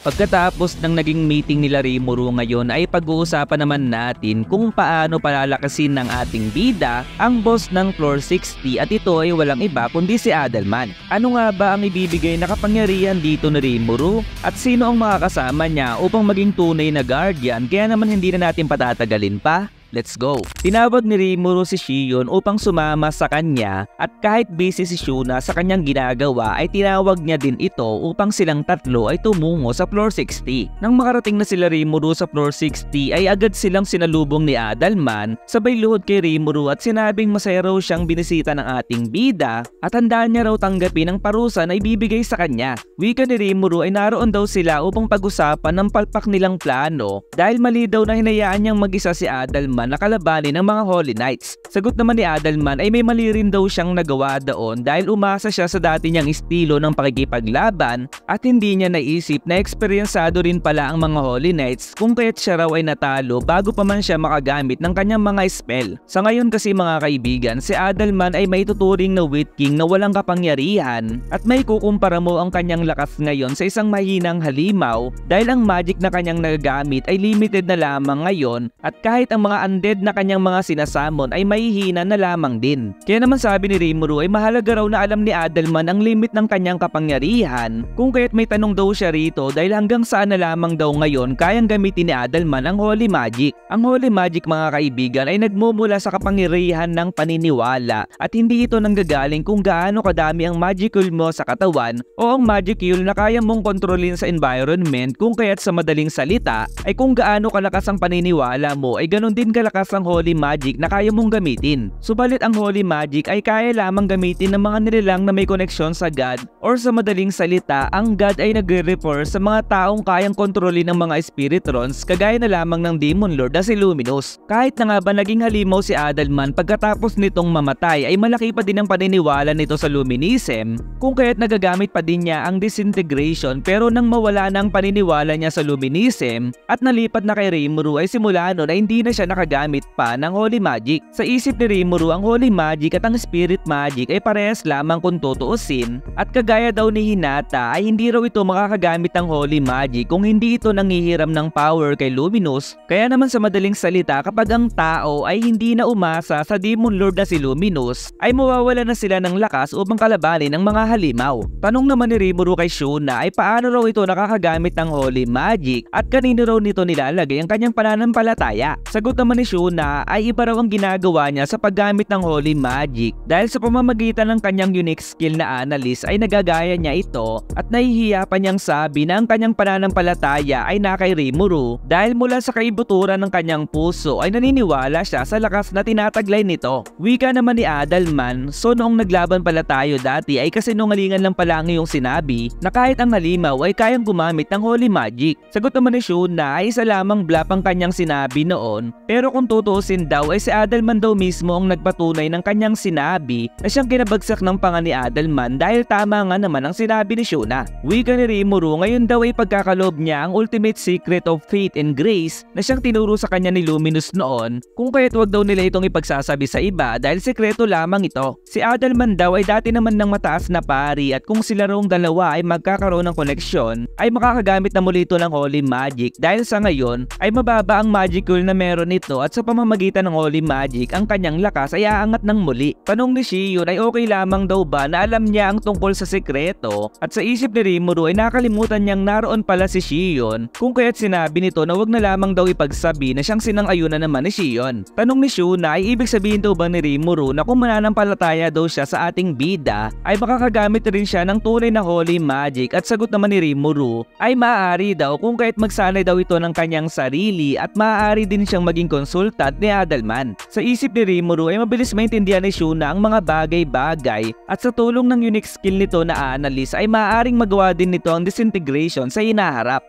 Pagkatapos ng naging meeting nila Rimuru ngayon ay pag-uusapan naman natin kung paano palalakasin ng ating bida ang boss ng floor 60 at ito ay walang iba kundi si Adalman. Ano nga ba ang ibibigay na kapangyarihan dito ni Rimuru at sino ang makakasama niya upang maging tunay na guardian, kaya naman hindi na natin patatagalin pa? Let's go! Tinawag ni Rimuru si Shion upang sumama sa kanya at kahit busy si Shuna sa kanyang ginagawa ay tinawag niya din ito upang silang tatlo ay tumungo sa floor 60. Nang makarating na sila Rimuru sa floor 60 ay agad silang sinalubong ni Adalman sabay luhod kay Rimuru at sinabing masaya raw siyang binisita ng ating bida at handa niya raw tanggapin ang parusa na ibibigay sa kanya. Wika ni Rimuru ay naroon daw sila upang pag-usapan ng palpak nilang plano dahil mali daw na hinayaan niyang mag-isa si Adalman na kalabanin ng mga Holy Knights. Sagot naman ni Adalman ay may mali rin daw siyang nagawa doon dahil umasa siya sa dati niyang estilo ng pakikipaglaban at hindi niya naisip na eksperyensado rin pala ang mga Holy Knights kung kaya't siya raw ay natalo bago pa man siya makagamit ng kanyang mga spell. Sa ngayon kasi mga kaibigan, si Adalman ay may tuturing na Wit King na walang kapangyarihan at may kukumpara mo ang kanyang lakas ngayon sa isang mahinang halimaw dahil ang magic na kanyang nagagamit ay limited na lamang ngayon at kahit ang mga undead na kanyang mga sinasamon ay mahihina na lamang din. Kaya naman sabi ni Rimuru ay mahalaga raw na alam ni Adalman ang limit ng kanyang kapangyarihan kung kaya't may tanong daw siya rito dahil hanggang saan na lamang daw ngayon kayang gamitin ni Adalman ang Holy Magic. Ang Holy Magic mga kaibigan ay nagmumula sa kapangyarihan ng paniniwala at hindi ito nanggagaling kung gaano kadami ang magicule mo sa katawan o ang magicule na kaya mong kontrolin sa environment, kung kaya't sa madaling salita ay kung gaano kalakas ang paniniwala mo ay ganun din kalakas ang Holy Magic na kaya mong gamitin. Subalit ang Holy Magic ay kaya lamang gamitin ng mga nilalang na may koneksyon sa God, or sa madaling salita, ang God ay nagre-refer sa mga taong kayang kontrolin ng mga spiritrons kagaya na lamang ng Demon Lord na si Luminous. Kahit na nga ba naging halimaw si Adalman pagkatapos nitong mamatay ay malaki pa din ang paniniwala nito sa Luminism, kung kaya't nagagamit pa din niya ang Disintegration, pero nang mawala na ang paniniwala niya sa Luminism at nalipat na kay Rimuru ay simula nun ay hindi na siya nakagamit pa ng Holy Magic. Sa isip ni Rimuru, ang Holy Magic at ang Spirit Magic ay parehas lamang kung tutuusin at kagaya daw ni Hinata ay hindi raw ito makakagamit ng Holy Magic kung hindi ito nangihiram ng power kay Luminous. Kaya naman sa madaling salita, kapag ang tao ay hindi na umasa sa Demon Lord na si Luminous ay mawawala na sila ng lakas upang kalabanin ang mga halimaw. Tanong naman ni Rimuru kay Shuna ay paano raw ito nakakagamit ng Holy Magic at kanino raw nito nilalagay ang kanyang pananampalataya. Sagot naman ni Shuna ay iba raw ang ginagawa niya sa paggamit ng Holy Magic dahil sa pamamagitan ng kanyang unique skill na Analyst ay nagagaya niya ito at nahihiya pa niyang sabi na ang kanyang pananampalataya ay na kay Rimuru dahil mula sa kaibuturan ng kanyang puso ay naniniwala siya sa lakas na tinataglay nito. Wika naman ni Adalman, so noong naglaban pala tayo dati ay kasinungalingan lang pala ang iyong sinabi na kahit ang halimaw ay kayang gumamit ng Holy Magic. Sagot naman ni Shuna ay isa lamang bluff ang kanyang sinabi noon, pero kung tutuusin daw ay si Adalman daw mismo ang nagpatunay ng kanyang sinabi na siyang kinabagsak ng panga ni Adalman dahil tama nga naman ang sinabi ni Shuna. Wika ni Rimuru, ngayon daw ay pagkakaloob niya ang ultimate secret of faith and grace na siyang tinuro sa kanya ni Luminous noon, kung kaya't wag daw nila itong ipagsasabi sa iba dahil sekreto lamang ito. Si Adalman daw ay dati naman ng mataas na pari at kung sila rong dalawa ay magkakaroon ng koneksyon ay makakagamit na muli ito ng Holy Magic dahil sa ngayon ay mababa ang magicule na meron nito at sa pamamagitan ng Holy Magic ang kanyang lakas ay aangat ng muli. Tanong ni Shion ay okay lamang daw ba na alam niya ang tungkol sa sekreto at sa isip ni Rimuru ay nakalimutan niyang naroon pala si Shion, kung kaya't sinabi nito na wag na lamang daw ipagsabi na siyang sinang-ayunan naman ni Shion. Tanong ni Shuna ay ibig sabihin daw ba ni Rimuru na kung mananampalataya daw siya sa ating bida ay makakagamit rin siya ng tunay na Holy Magic, at sagot naman ni Rimuru ay maaari daw kung kaya't magsanay daw ito ng kanyang sarili at maaari din siyang maging konsultant ni Adalman. Sa isip ni Rimuru ay mabilis maintindihan ni Shuna ang mga bagay-bagay at sa tulong ng unique skill nito na Analyst ay maaaring magawa din nito ang Disintegration sa hinaharap.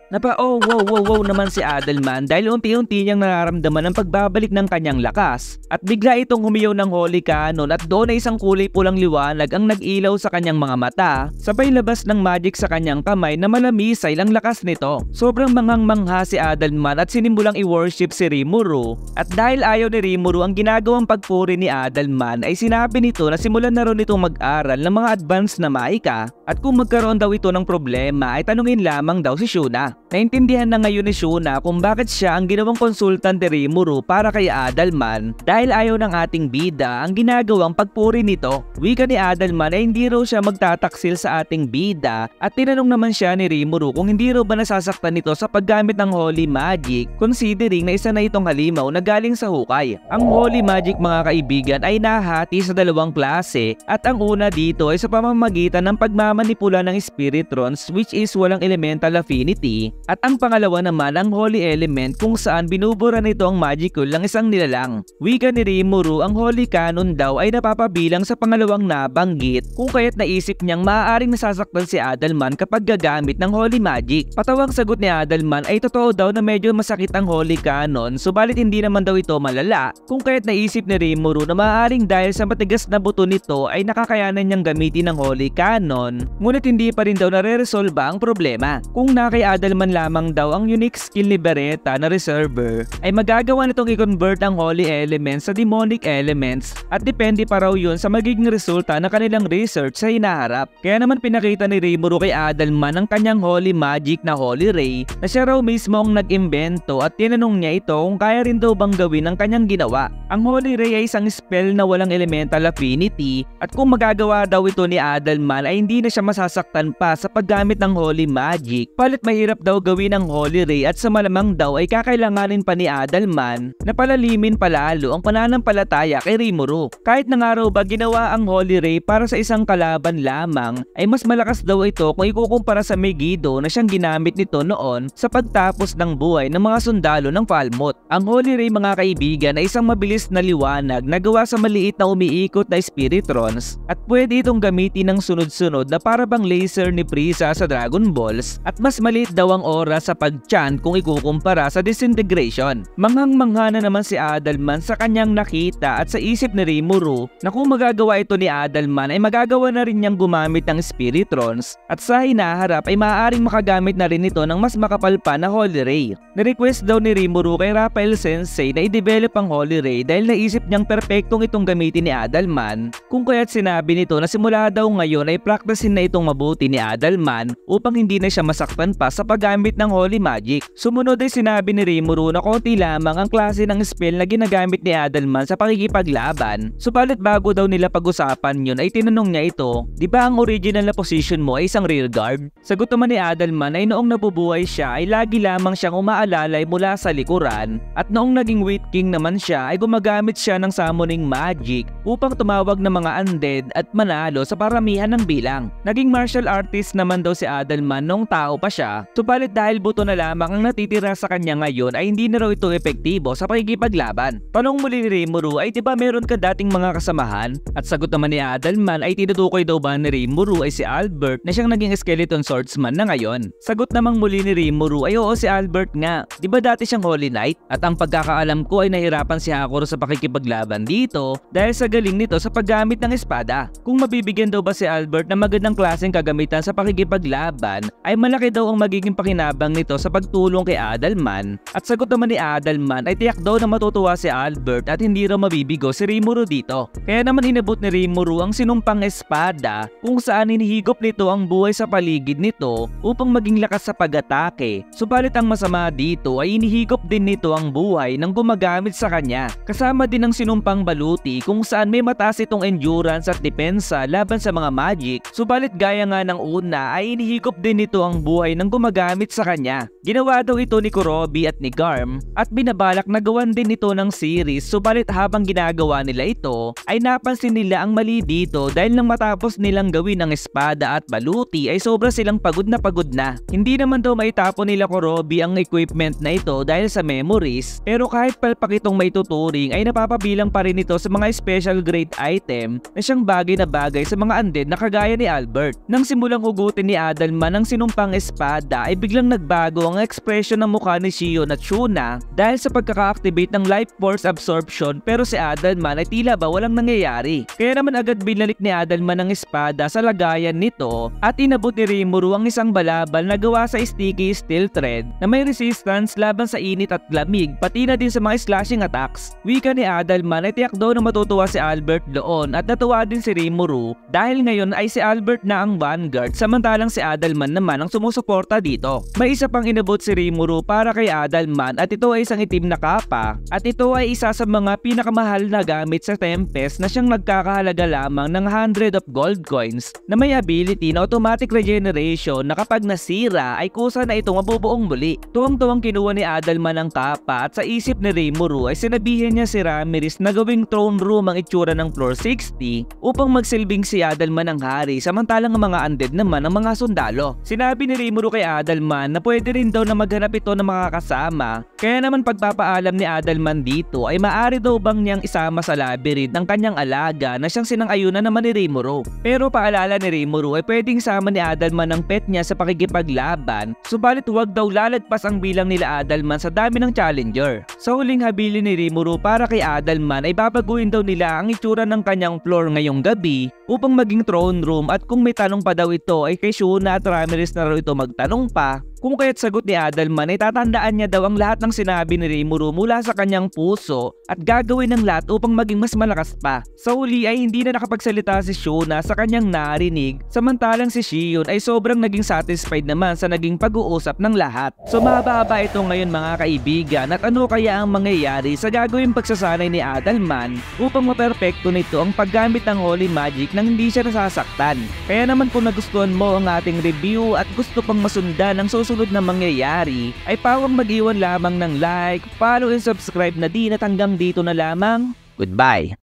Wow naman si Adalman dahil unti-unti niyang nararamdaman ang pagbabalik ng kanyang lakas at bigla itong humiyaw ng Holy Cannon at doon ay isang kulay pulang liwanag ang nag-ilaw sa kanyang mga mata sabay labas ng magic sa kanyang kamay na malamisay lang lakas nito. Sobrang manghang-mangha si Adalman at sinimulang i-worship si Rimuru at dahil ayaw ni Rimuru ang ginagawang pagpuri ni Adalman ay sinabi nito na simulan na ron itong mag-aral ng mga advanced na maika at kung magkaroon daw ito ng problema ay tanungin lamang daw si Shuna. Naintindihan na ngayon ni Shuna kung bakit siya ang ginawang consultant ni Rimuru para kay Adalman dahil ayaw ng ating bida ang ginagawang pagpuri nito. Wika ni Adalman ay hindi raw siya magtataksil sa ating bida at tinanong naman siya ni Rimuru kung hindi raw ba nasasaktan nito sa paggamit ng Holy Magic considering na isa na itong halimaw na galing sa hukay. Ang Holy Magic mga kaibigan ay nahati sa dalawang klase at ang una dito ay sa pamamagitan ng pagmamanipula ng Spiritrons which is walang elemental affinity at ang pangalawa naman ang Holy Element kung saan binubura nito ang magical ng isang nilalang. Wika ni Rimuru ang Holy Canon daw ay napapabilang sa pangalawang nabanggit kung kaya't naisip niyang maaaring nasasaktan si Adalman kapag gagamit ng Holy Magic. Patawang sagot ni Adalman ay totoo daw na medyo masakit ang Holy Canon subalit hindi naman daw ito malala kung kaya't naisip ni Rimuru na maaaring dahil sa matigas na buto nito ay nakakayanan niyang gamitin ng Holy Canon ngunit hindi pa rin daw nare-resolba ang problema. Kung na kay Adalman lamang daw ang unique skill ni Beretta na Reserver ay magagawa nitong i-convert ang Holy Elements sa Demonic Elements at depende pa raw yun sa magiging resulta ng kanilang research sa hinaharap. Kaya naman pinakita ni Rimuru kay Adalman ang kanyang Holy Magic na Holy Ray na siya raw mismo ang nag-imbento at tinanong niya ito kung kaya rin daw bang gawin ang kanyang ginawa. Ang Holy Ray ay isang spell na walang elemental affinity at kung magagawa daw ito ni Adalman ay hindi na siya masasaktan pa sa paggamit ng Holy Magic. Palit mahirap daw gawin ang Holy Ray at sa malamang daw ay kakailanganin pa ni Adalman na palalimin palalo ang pananampalataya kay Rimuru. Kahit na nga raw ba ginawa ang Holy Ray para sa isang kalaban lamang ay mas malakas daw ito kung ikukumpara sa Megiddo na siyang ginamit nito noon sa pagtapos ng buhay ng mga sundalo ng Falmouth. Ang Holy Ray mga kaibigan ay isang mabilis na liwanag na gawa sa maliit na umiikot na Spiritrons at pwede itong gamitin ng sunod-sunod na para bang laser ni Frieza sa Dragon Balls at mas maliit daw ang oras sa pag-chant kung ikukumpara sa disintegration. Manghang-mangha na naman si Adalman sa kanyang nakita at sa isip ni Rimuru na kung magagawa ito ni Adalman ay magagawa na rin niyang gumamit ng Spiritrons at sa hinaharap ay maaaring makagamit na rin ito ng mas makapal pa na Holy Ray. Na-request daw ni Rimuru kay Raphael Sensei na i-develop ang Holy Ray dahil naisip niyang perpektong itong gamitin ni Adalman kung kaya't sinabi nito na simula daw ngayon ay practicein na itong mabuti ni Adalman upang hindi na siya masaktan pa sa paggamit ng Holy Magic. Sumunod ay sinabi ni Rimuru na konti lamang ang klase ng spell na ginagamit ni Adalman sa pakikipaglaban. Subalit bago daw nila pag-usapan yun ay tinanong niya ito, di ba ang original na position mo ay isang rear guard? Sagot naman ni Adalman ay noong nabubuhay siya ay lagi lamang siyang umaalalay mula sa likuran at noong naging Wheat King naman siya ay gumagamit siya ng summoning magic upang tumawag ng mga undead at manalo sa paramihan ng bilang. Naging martial artist naman daw si Adalman noong tao pa siya, subalit dahil buto na lamang ang natitira sa kanya ngayon ay hindi na raw ito epektibo sa pakikipaglaban. Tanong muli ni Rimuru ay diba meron ka dating mga kasamahan? At sagot naman ni Adalman ay tinutukoy daw ba ni Rimuru ay si Albert na siyang naging skeleton swordsman na ngayon. Sagot namang muli ni Rimuru ay oo si Albert nga, diba dati siyang Holy Knight? At ang pagkakaalam ko ay nahirapan si Hakuro sa pakikipaglaban dito dahil sa galing nito sa paggamit ng espada. Kung mabibigyan daw ba si Albert ng magandang klaseng kagamitan sa pakikipaglaban ay malaki daw ang magiging pakinabang nito sa pagtulong kay Adalman. At sagot naman ni Adalman ay tiyak daw na matutuwa si Albert at hindi raw mabibigo si Rimuru dito. Kaya naman inabot ni Rimuru ang sinumpang espada kung saan hinihigop nito ang buhay sa paligid nito upang maging lakas sa pag-atake. Subalit ang masama dito ay inihigop din nito ang buhay ng gumagamit sa kanya. Kasama din ang sinumpang baluti kung saan may mataas itong endurance at depensa laban sa mga magic. Subalit gaya nga ng una ay inihigop din nito ang buhay ng gumagamit sa kanya. Ginawa daw ito ni Kurobi at ni Garm at binabalak na gawan din ito ng series, subalit habang ginagawa nila ito ay napansin nila ang mali dito dahil nang matapos nilang gawin ang espada at baluti ay sobra silang pagod na pagod na. Hindi naman daw maitapon nila Kurobi ang equipment na ito dahil sa memories, pero kahit palpak itong maituturing ay napapabilang pa rin ito sa mga special grade item na siyang bagay na bagay sa mga undead na kagaya ni Albert. Nang simulang hugutin ni Adalman ang sinumpang espada ay biglang nagbago ang ekspresyon ng mukha ni Shion at Shuna dahil sa pagkaka-activate ng life force absorption, pero si Adalman ay tila ba walang nangyayari. Kaya naman agad binalik ni Adalman ang espada sa lagayan nito at inabot ni Rimuru ang isang balabal na gawa sa sticky steel thread na may resistance laban sa init at lamig pati na din sa mga slashing attacks. Wika ni Adalman ay tiyak daw na matutuwa si Albert doon at natuwa din si Rimuru dahil ngayon ay si Albert na ang vanguard samantalang si Adalman naman ang sumusuporta dito. May isa pang inabot si Rimuru para kay Adalman at ito ay isang itim na kapa at ito ay isa sa mga pinakamahal na gamit sa Tempest na siyang nagkakahalaga lamang ng 100 of gold coins na may ability na automatic regeneration na kapag nasira ay kusa na itong mabubuong muli. Tuwang-tuwang kinuha ni Adalman ang kapa at sa isip ni Rimuru ay sinabihan niya si Ramirez na gawing throne room ang itsura ng floor 60 upang magsilbing si Adalman ang hari samantalang ang mga undead naman ang mga sundalo. Sinabi ni Rimuru kay Adalman na pwede rin daw na maghanap ito ng mga kasama, kaya naman pagpapaalam ni Adalman dito ay maaari daw bang niyang isama sa labyrinth ng kanyang alaga na siyang sinang-ayunan naman ni Rimuru. Pero paalala ni Rimuru ay pwedeng sama ni Adalman ang pet niya sa pakikipaglaban, subalit huwag daw lalagpas ang bilang nila Adalman sa dami ng challenger. Sa huling habili ni Rimuru para kay Adalman ay babaguhin daw nila ang itsura ng kanyang floor ngayong gabi upang maging throne room at kung may tanong pa daw ito ay kay Shuna at Ramirez na raw ito magtanong pa. Kung kaya't sagot ni Adalman ay tatandaan niya daw ang lahat ng sinabi ni Rimuru mula sa kanyang puso at gagawin ng lahat upang maging mas malakas pa. Sa huli ay hindi na nakapagsalita si Shuna sa kanyang narinig, samantalang si Shion ay sobrang naging satisfied naman sa naging pag-uusap ng lahat. So mahaba ito ngayon mga kaibigan at ano kaya ang mangyayari sa gagawing pagsasanay ni Adalman upang maperfecto nito ang paggamit ng Holy Magic nang hindi siya nasasaktan. Kaya naman kung nagustuhan mo ang ating review at gusto pang masundan ang susunod na mangyayari ay pawang mag-iwan lamang ng like, follow and subscribe na din at hanggang dito na lamang. Goodbye!